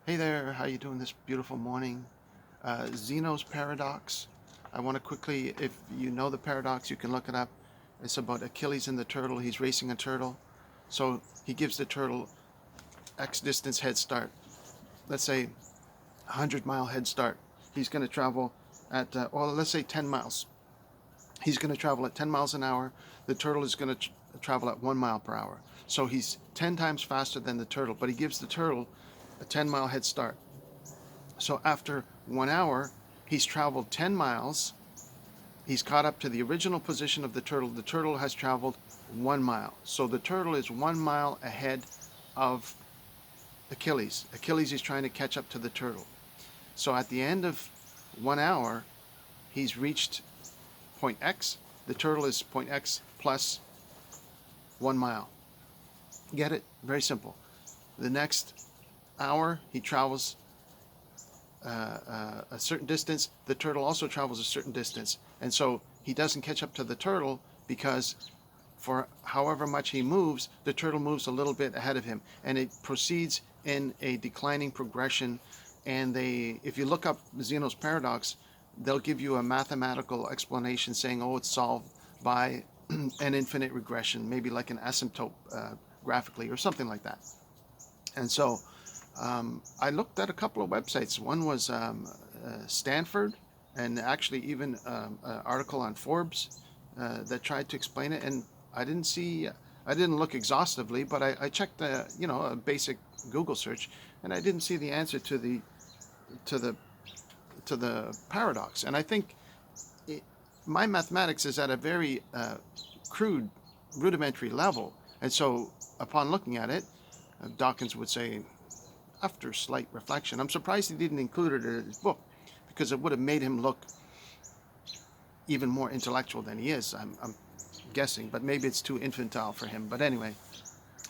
Hey there, how you doing this beautiful morning? Zeno's paradox. I want to quickly, if you know the paradox, you can look it up. It's about Achilles and the turtle. He's racing a turtle. So he gives the turtle X distance head start. Let's say 100-mile head start. He's going to travel at, well, let's say 10 miles. He's going to travel at 10 miles an hour. The turtle is going to travel at 1 mile per hour. So he's 10 times faster than the turtle, but he gives the turtle a 10-mile head start. So after 1 hour, he's traveled 10 miles. He's caught up to the original position of the turtle. The turtle has traveled 1 mile. So the turtle is 1 mile ahead of Achilles. Achilles is trying to catch up to the turtle. So at the end of 1 hour, he's reached point X. The turtle is point X plus 1 mile. Get it? Very simple. The next hour, he travels a certain distance. The turtle also travels a certain distance. And so he doesn't catch up to the turtle because for however much he moves, the turtle moves a little bit ahead of him. And it proceeds in a declining progression. And if you look up Zeno's paradox, they'll give you a mathematical explanation saying, oh, it's solved by an infinite regression, maybe like an asymptote graphically or something like that. And so I looked at a couple of websites. One was Stanford, and actually even an article on Forbes that tried to explain it. And I didn't look exhaustively, but I checked a basic Google search, and I didn't see the answer to the paradox. And I think my mathematics is at a very crude, rudimentary level. And so upon looking at it, Dawkins would say, after slight reflection, I'm surprised he didn't include it in his book, because it would have made him look even more intellectual than he is, I'm guessing, but maybe it's too infantile for him. But anyway,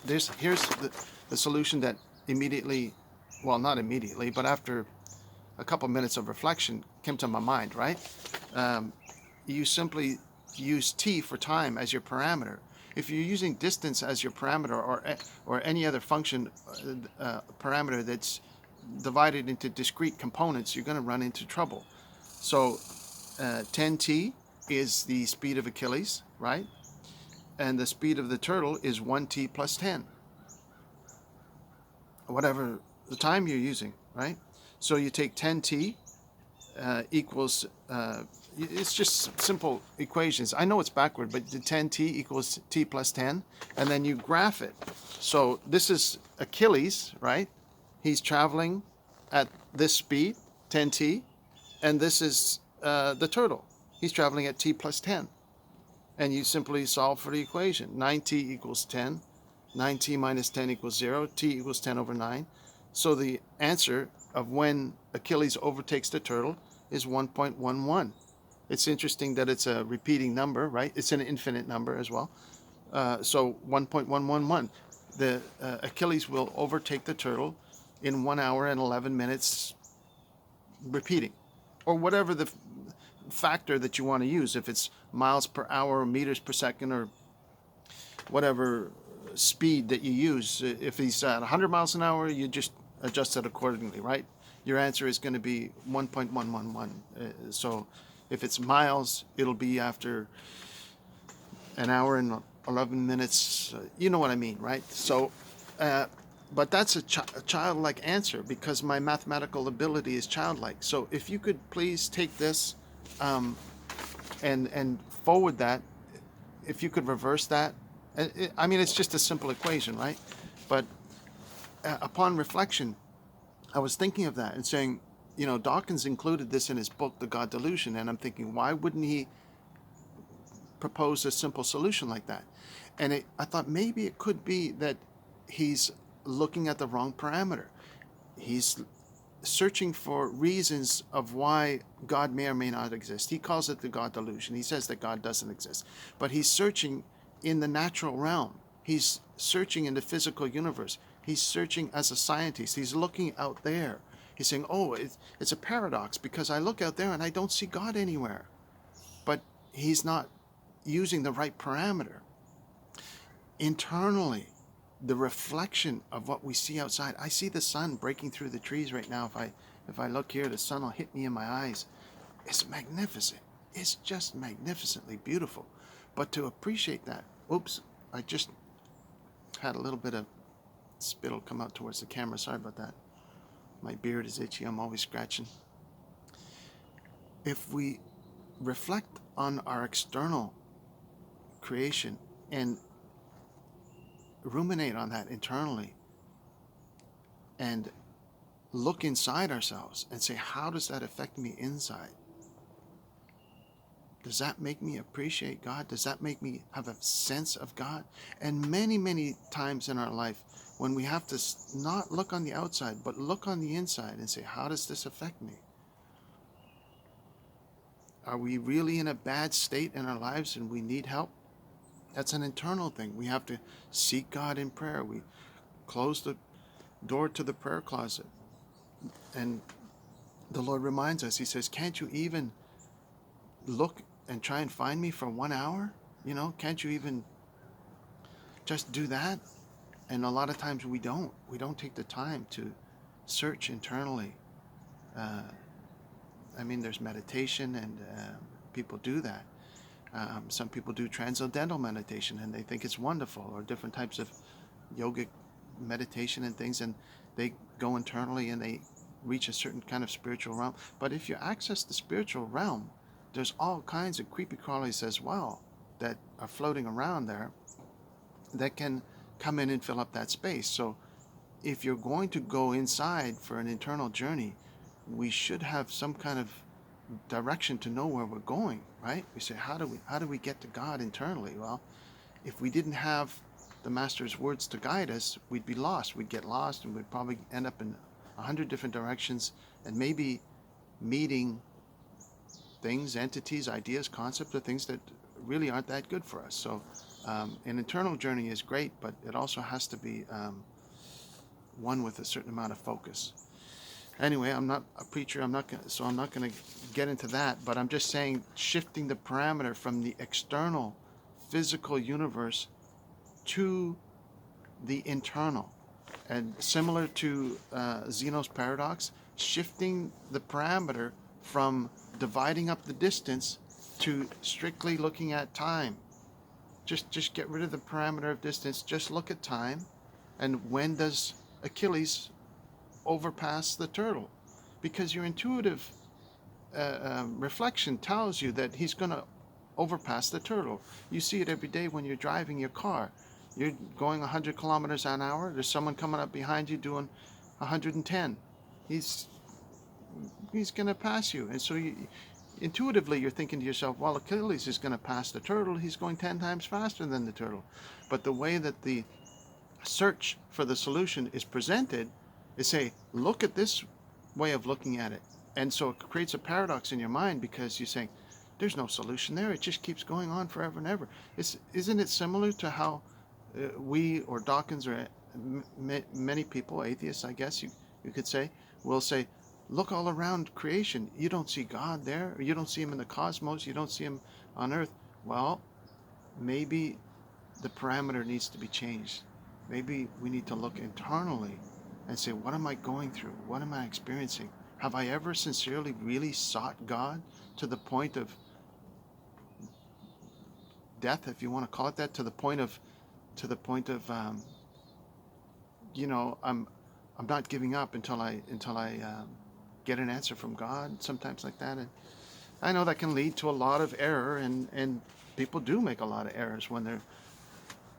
here's the solution that immediately, well, not immediately, but after a couple minutes of reflection came to my mind, right? You simply use t for time as your parameter. If you're using distance as your parameter, or any other function parameter that's divided into discrete components, you're going to run into trouble. So 10t is the speed of Achilles, right? And the speed of the turtle is 1t plus 10, whatever the time you're using, right? So you take 10t equals, it's just simple equations. I know it's backward, but the 10t equals t plus 10, and then you graph it. So this is Achilles, right? He's traveling at this speed, 10t, and this is the turtle. He's traveling at t plus 10. And you simply solve for the equation. 9t equals 10. 9t minus 10 equals 0. T equals 10 over 9. So the answer of when Achilles overtakes the turtle is 1.11. It's interesting that it's a repeating number, right? It's an infinite number as well. So 1.111. The Achilles will overtake the turtle in 1 hour and 11 minutes repeating, or whatever the factor that you want to use, if it's miles per hour or meters per second or whatever speed that you use. If he's at 100 miles an hour, you just adjust it accordingly, right? Your answer is going to be 1.111. So if it's miles, it'll be after an hour and 11 minutes. You know what I mean, right? So but that's a childlike answer, because my mathematical ability is childlike. So if you could please take this and forward that, if you could reverse that. I mean, it's just a simple equation, right? But upon reflection, I was thinking of that and saying, Dawkins included this in his book, The God Delusion, and I'm thinking, why wouldn't he propose a simple solution like that? And I thought maybe it could be that he's looking at the wrong parameter. He's searching for reasons of why God may or may not exist. He calls it the God delusion. He says that God doesn't exist. But he's searching in the natural realm. He's searching in the physical universe. He's searching as a scientist. He's looking out there. He's saying, oh, it's a paradox, because I look out there and I don't see God anywhere. But he's not using the right parameter. Internally, the reflection of what we see outside. I see the sun breaking through the trees right now. If I look here, the sun will hit me in my eyes. It's magnificent. It's just magnificently beautiful. But to appreciate that, oops, I just had a little bit of spittle come out towards the camera. Sorry about that. My beard is itchy. I'm always scratching. If we reflect on our external creation and ruminate on that internally and look inside ourselves and say, how does that affect me inside? Does that make me appreciate God? Does that make me have a sense of God? And many, many times in our life, when we have to not look on the outside, but look on the inside and say, how does this affect me? Are we really in a bad state in our lives and we need help? That's an internal thing. We have to seek God in prayer. We close the door to the prayer closet. And the Lord reminds us, He says, can't you even look and try and find me for 1 hour? Can't you even just do that? And a lot of times we don't. We don't take the time to search internally. There's meditation and people do that. Some people do transcendental meditation and they think it's wonderful, or different types of yogic meditation and things, and they go internally and they reach a certain kind of spiritual realm. But if you access the spiritual realm, there's all kinds of creepy crawlies as well that are floating around there that can come in and fill up that space. So if you're going to go inside for an internal journey, we should have some kind of direction to know where we're going, right? We say, how do we get to God internally? Well, if we didn't have the Master's words to guide us, we'd be lost. We'd get lost and we'd probably end up in 100 different directions and maybe meeting things, entities, ideas, concepts, or things that really aren't that good for us. So an internal journey is great, but it also has to be one with a certain amount of focus. Anyway, I'm not a preacher. I'm not going to get into that. But I'm just saying, shifting the parameter from the external, physical universe to the internal, and similar to Zeno's paradox, shifting the parameter from dividing up the distance to strictly looking at time. Just get rid of the parameter of distance. Just look at time, and when does Achilles overpass the turtle? Because your intuitive reflection tells you that he's going to overpass the turtle. You see it every day when you're driving your car. You're going 100 kilometers an hour. There's someone coming up behind you doing 110. He's going to pass you. And so intuitively you're thinking to yourself, well, Achilles is going to pass the turtle. He's going 10 times faster than the turtle. But the way that the search for the solution is presented is say, look at this way of looking at it. And so it creates a paradox in your mind, because you're saying, there's no solution there. It just keeps going on forever and ever. Isn't it similar to how we, or Dawkins, or many people, atheists, I guess you could say, will say, look all around creation. You don't see God there. Or you don't see Him in the cosmos. You don't see Him on earth. Well, maybe the parameter needs to be changed. Maybe we need to look internally and say, what am I going through? What am I experiencing? Have I ever sincerely really sought God to the point of death, if you want to call it that, to the point of I'm not giving up until I get an answer from God, sometimes like that. And I know that can lead to a lot of error, and people do make a lot of errors when they're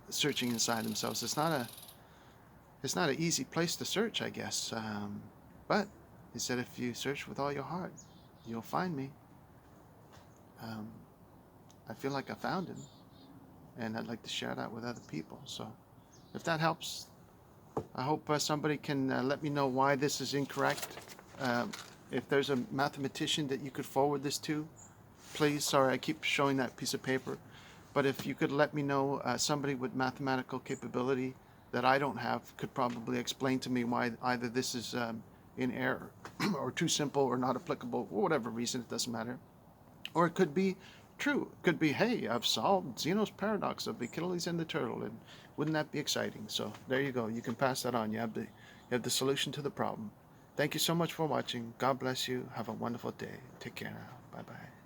searching inside themselves. It's not an easy place to search, I guess. But He said, if you search with all your heart, you'll find me. I feel like I found Him, and I'd like to share that with other people. So if that helps, I hope somebody can let me know why this is incorrect. If there's a mathematician that you could forward this to, please. Sorry, I keep showing that piece of paper. But if you could let me know, somebody with mathematical capability that I don't have could probably explain to me why either this is in error or too simple or not applicable, for whatever reason, it doesn't matter. Or it could be true. Could be, hey, I've solved Zeno's paradox of Achilles and the turtle, and wouldn't that be exciting? So there you go. You can pass that on. You have the solution to the problem. Thank you so much for watching. God bless you. Have a wonderful day. Take care now. Bye bye.